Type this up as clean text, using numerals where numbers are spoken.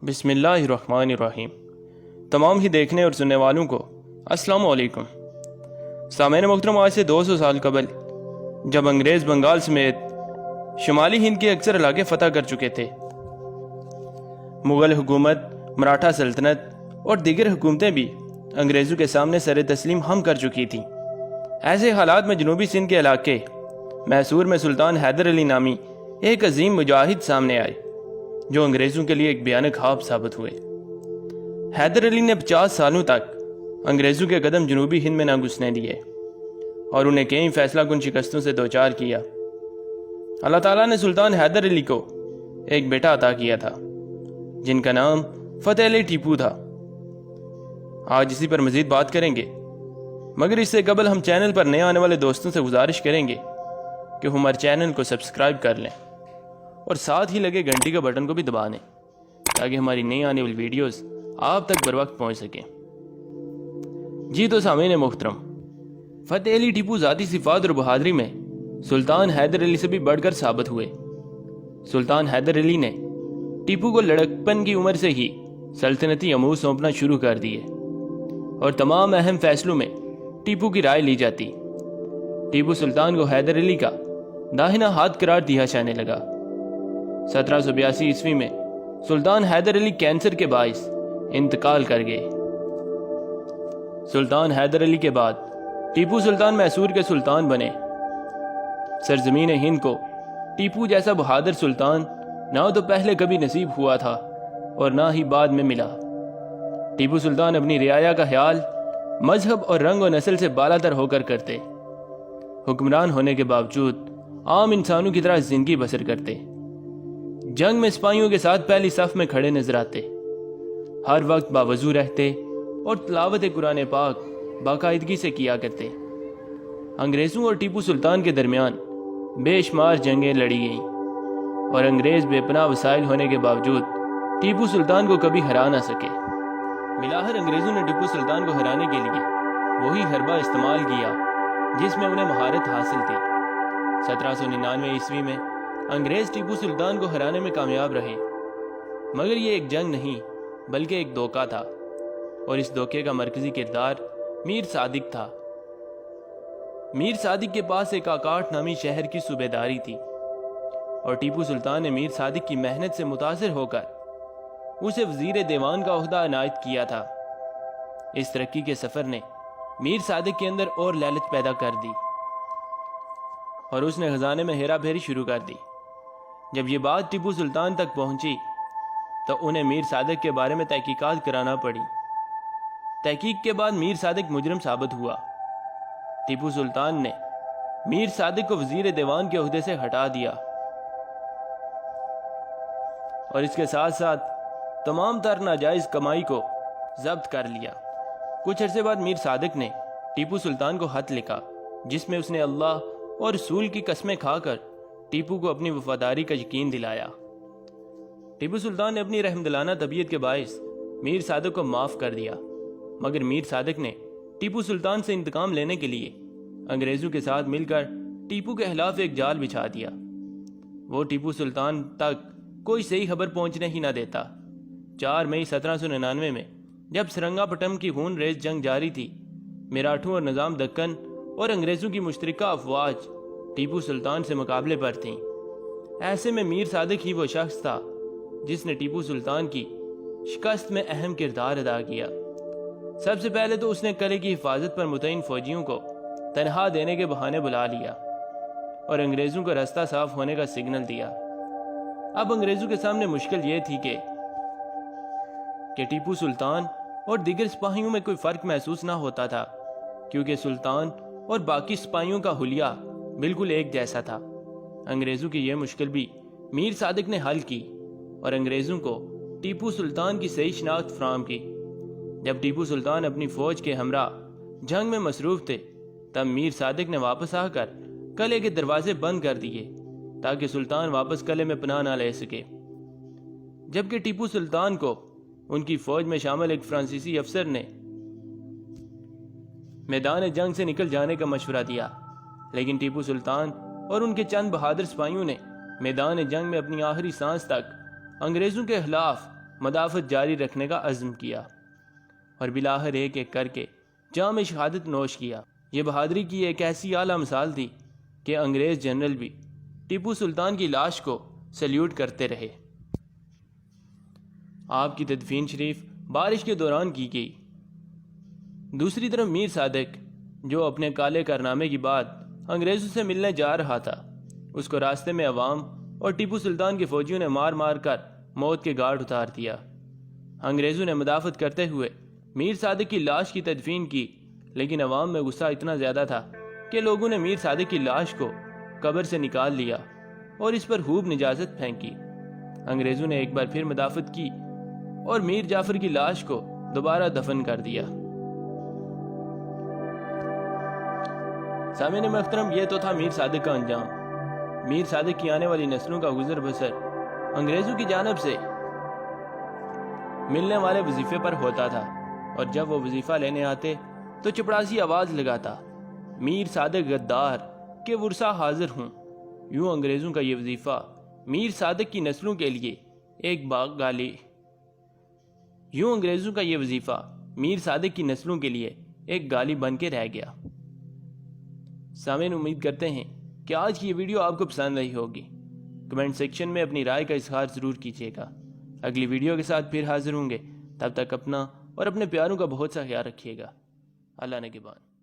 بسم اللہ الرحمن الرحیم۔ تمام ہی دیکھنے اور سننے والوں کو السلام علیکم۔ سامعین محترم، آج سے 200 سال قبل جب انگریز بنگال سمیت شمالی ہند کے اکثر علاقے فتح کر چکے تھے، مغل حکومت، مراٹھا سلطنت اور دیگر حکومتیں بھی انگریزوں کے سامنے سر تسلیم ہم کر چکی تھیں۔ ایسے حالات میں جنوبی سندھ کے علاقے میسور میں سلطان حیدر علی نامی ایک عظیم مجاہد سامنے آئے جو انگریزوں کے لیے ایک بھیانک خواب ثابت ہوئے۔ حیدر علی نے 50 سالوں تک انگریزوں کے قدم جنوبی ہند میں نہ گھسنے دیے اور انہیں کئی فیصلہ کن شکستوں سے دوچار کیا۔ اللہ تعالیٰ نے سلطان حیدر علی کو ایک بیٹا عطا کیا تھا جن کا نام فتح علی ٹیپو تھا۔ آج اسی پر مزید بات کریں گے، مگر اس سے قبل ہم چینل پر نئے آنے والے دوستوں سے گزارش کریں گے کہ ہمارے چینل کو سبسکرائب کر لیں اور ساتھ ہی لگے گھنٹی کا بٹن کو بھی دبا دیں تاکہ ہماری نئی آنے والی ویڈیوز آپ تک بر وقت پہنچ سکیں۔ جی تو سامعین محترم، فتح علی ٹیپو ذاتی صفات اور بہادری میں سلطان حیدر علی سے بھی بڑھ کر ثابت ہوئے۔ سلطان حیدر علی نے ٹیپو کو لڑکپن کی عمر سے ہی سلطنتی امور سونپنا شروع کر دیے اور تمام اہم فیصلوں میں ٹیپو کی رائے لی جاتی۔ ٹیپو سلطان کو حیدر علی کا داہنا ہاتھ قرار دیا جانے لگا۔ 1782 عیسوی میں سلطان حیدر علی کینسر کے باعث انتقال کر گئے۔ سلطان حیدر علی کے بعد ٹیپو سلطان میسور کے سلطان بنے۔ سرزمین ہند کو ٹیپو جیسا بہادر سلطان نہ تو پہلے کبھی نصیب ہوا تھا اور نہ ہی بعد میں ملا۔ ٹیپو سلطان اپنی رعایا کا خیال مذہب اور رنگ و نسل سے بالاتر ہو کر کرتے، حکمران ہونے کے باوجود عام انسانوں کی طرح زندگی بسر کرتے، جنگ میں سپاہیوں کے ساتھ پہلی صف میں کھڑے نظر آتے، ہر وقت باوضو رہتے اور تلاوت قرآن پاک باقاعدگی سے کیا کرتے۔ انگریزوں اور ٹیپو سلطان کے درمیان بے شمار جنگیں لڑی گئیں اور انگریز بے پناہ وسائل ہونے کے باوجود ٹیپو سلطان کو کبھی ہرا نہ سکے۔ بلاخر انگریزوں نے ٹیپو سلطان کو ہرانے کے لیے وہی حربہ استعمال کیا جس میں انہیں مہارت حاصل تھی۔ 1799 عیسوی میں انگریز ٹیپو سلطان کو ہرانے میں کامیاب رہے، مگر یہ ایک جنگ نہیں بلکہ ایک دھوکہ تھا، اور اس دھوکے کا مرکزی کردار میر صادق تھا۔ میر صادق کے پاس ایک آکاٹ نامی شہر کی صوبیداری تھی اور ٹیپو سلطان نے میر صادق کی محنت سے متاثر ہو کر اسے وزیر دیوان کا عہدہ عنایت کیا تھا۔ اس ترقی کے سفر نے میر صادق کے اندر اور لالچ پیدا کر دی اور اس نے خزانے میں ہیرا پھیری شروع کر دی۔ جب یہ بات ٹیپو سلطان تک پہنچی تو انہیں میر صادق کے بارے میں تحقیقات کرانا پڑی۔ تحقیق کے بعد میر صادق مجرم ثابت ہوا۔ ٹیپو سلطان نے میر صادق کو وزیر دیوان کے عہدے سے ہٹا دیا اور اس کے ساتھ ساتھ تمام تر ناجائز کمائی کو ضبط کر لیا۔ کچھ عرصے بعد میر صادق نے ٹیپو سلطان کو خط لکھا جس میں اس نے اللہ اور رسول کی قسمیں کھا کر ٹیپو کو اپنی وفاداری کا یقین دلایا۔ ٹیپو سلطان نے اپنی رحمدلانہ طبیعت کے باعث میر صادق کو معاف کر دیا، مگر میر صادق نے ٹیپو سلطان سے انتقام لینے کے لیے انگریزوں کے ساتھ مل کر ٹیپو کے خلاف ایک جال بچھا دیا۔ وہ ٹیپو سلطان تک کوئی صحیح خبر پہنچنے ہی نہ دیتا۔ 4 مئی 1799 میں جب سرنگا پٹم کی خون ریز جنگ جاری تھی، مراٹھوں اور نظام دکن اور انگریزوں کی مشترکہ افواج ٹیپو سلطان سے مقابلے پر تھیں۔ ایسے میں میر صادق ہی وہ شخص تھا جس نے ٹیپو سلطان کی شکست میں اہم کردار ادا کیا۔ سب سے پہلے تو اس نے قلعے کی حفاظت پر متعین فوجیوں کو تنہا دینے کے بہانے بلا لیا اور انگریزوں کو راستہ صاف ہونے کا سگنل دیا۔ اب انگریزوں کے سامنے مشکل یہ تھی کہ ٹیپو سلطان اور دیگر سپاہیوں میں کوئی فرق محسوس نہ ہوتا تھا، کیونکہ سلطان اور باقی سپاہیوں کا حلیہ بالکل ایک جیسا تھا۔ انگریزوں کی یہ مشکل بھی میر صادق نے حل کی اور انگریزوں کو ٹیپو سلطان کی صحیح شناخت فراہم کی۔ جب ٹیپو سلطان اپنی فوج کے ہمراہ جنگ میں مصروف تھے تب میر صادق نے واپس آ کر قلعے کے دروازے بند کر دیے تاکہ سلطان واپس قلعے میں پناہ نہ لے سکے، جبکہ ٹیپو سلطان کو ان کی فوج میں شامل ایک فرانسیسی افسر نے میدان جنگ سے نکل جانے کا مشورہ دیا، لیکن ٹیپو سلطان اور ان کے چند بہادر سپاہیوں نے میدان جنگ میں اپنی آخری سانس تک انگریزوں کے خلاف مدافعت جاری رکھنے کا عزم کیا اور بالآخر ایک ایک کر کے جام شہادت نوش کیا۔ یہ بہادری کی ایک ایسی اعلیٰ مثال تھی کہ انگریز جنرل بھی ٹیپو سلطان کی لاش کو سیلیوٹ کرتے رہے۔ آپ کی تدفین شریف بارش کے دوران کی گئی۔ دوسری طرف میر صادق، جو اپنے کالے کارنامے کی بات انگریزوں سے ملنے جا رہا تھا، اس کو راستے میں عوام اور ٹیپو سلطان کے فوجیوں نے مار مار کر موت کے گھاٹ اتار دیا۔ انگریزوں نے مدافعت کرتے ہوئے میر صادق کی لاش کی تدفین کی، لیکن عوام میں غصہ اتنا زیادہ تھا کہ لوگوں نے میر صادق کی لاش کو قبر سے نکال لیا اور اس پر خوب نجازت پھینکی۔ انگریزوں نے ایک بار پھر مدافعت کی اور میر جعفر کی لاش کو دوبارہ دفن کر دیا۔ سامعین محترم، یہ تو تھا میر صادق کا انجام۔ میر صادق کی آنے والی نسلوں کا گزر بسر انگریزوں کی جانب سے ملنے والے وظیفے پر ہوتا تھا، اور جب وہ وظیفہ لینے آتے تو چپڑاسی آواز لگاتا، میر صادق غدار کے ورثہ حاضر ہوں۔ یوں انگریزوں کا یہ وظیفہ میر صادق کی نسلوں کے لیے ایک گالی بن کے رہ گیا۔ سامعین، امید کرتے ہیں کہ آج کی یہ ویڈیو آپ کو پسند آئی ہوگی۔ کمنٹ سیکشن میں اپنی رائے کا اظہار ضرور کیجیے گا۔ اگلی ویڈیو کے ساتھ پھر حاضر ہوں گے، تب تک اپنا اور اپنے پیاروں کا بہت سا خیال رکھیے گا۔ اللہ نگہبان۔